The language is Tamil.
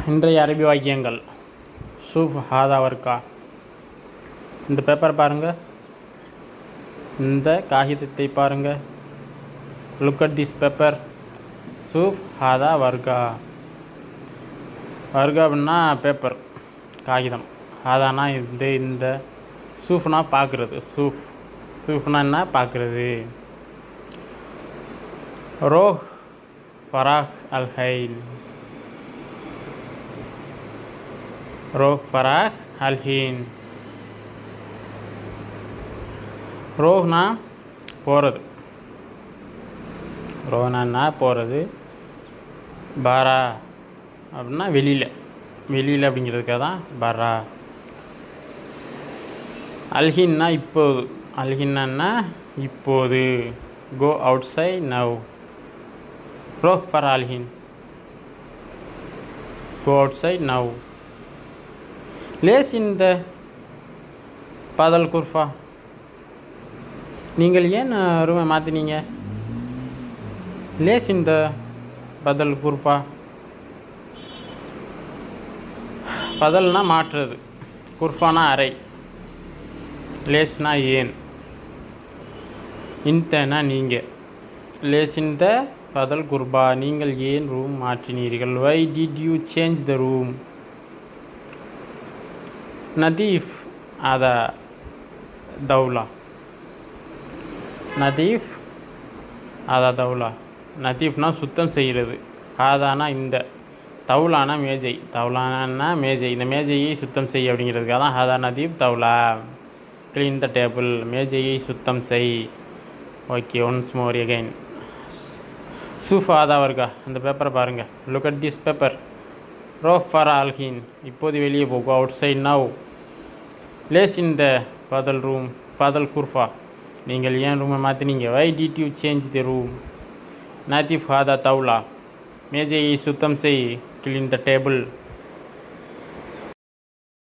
இன்றைய அரபி வாக்கியங்கள். ஷூஃப் ஹாதா வர்கா. இந்த பேப்பர் பாருங்கள், இந்த காகிதத்தை பாருங்கள். Look at this paper. ஷூஃப் ஹாதா வர்கா. வர்கா அப்படின்னா பேப்பர், காகிதம். ஹாதானா இந்த ஷூஃப்னா பார்க்குறது. ஷூஃப்னா என்ன? பார்க்குறது. ரோஹ் ஃபராஹ் அல் ஹைன். ரோஹ் ஃபராஹ் அல் ஹீன். ரோஹ்னா போகிறது. ரோஹ்னா போகிறது. பாரா அப்படின்னா வெளியில் அப்படிங்கிறதுக்காக தான் பாரா. அல்ஹின்னா இப்போது. அல்ஹின்னா இப்போது. Go outside now. ரோஹ் ஃபர் அல்ஹின். Go outside now. லேஸ் இந்த பாதல் குர்ஃபா. நீங்கள் ஏன் ரூமை மாற்றினீங்க? லேஸ் இந்த பதல் குர்ஃபா. பதல்னா மாற்றுறது, குர்ஃபானா அறை, லேஸ்னா ஏன், இன்தனா நீங்கள். லேஸ் இந்த பதல் குர்பா. நீங்கள் ஏன் ரூம் மாற்றினீர்கள்? Why did you change the room? நதீஃப் அதா தௌலா. நதீஃப் அதா தௌலா. நதீஃப்னா சுத்தம் செய்கிறது. ஆதானா இந்த. தௌலானா மேஜை. தௌலானா மேஜை. இந்த மேஜையை சுத்தம் செய் அப்படிங்கிறதுக்காக தான் ஹாதா Nadeep Daula. Clean the table. மேஜையை சுத்தம் செய். Okay, once more again. ஷூஃப் ஹாதா வர்கா. அந்த பேப்பரை பாருங்கள். Look at this paper. ரோஹ் ஃபர் அல்ஹின். இப்போது வெளியே போகும். Outside now. லேஸ் இன் த பதல் ரூம். பதல் குர்ஃபா. நீங்கள் ஏன் ரூமை மாற்றினீங்க? Why did you change the room? நதீஃப் ஹாதா தௌலா. மேஜையை சுத்தம் செய். Clean the table.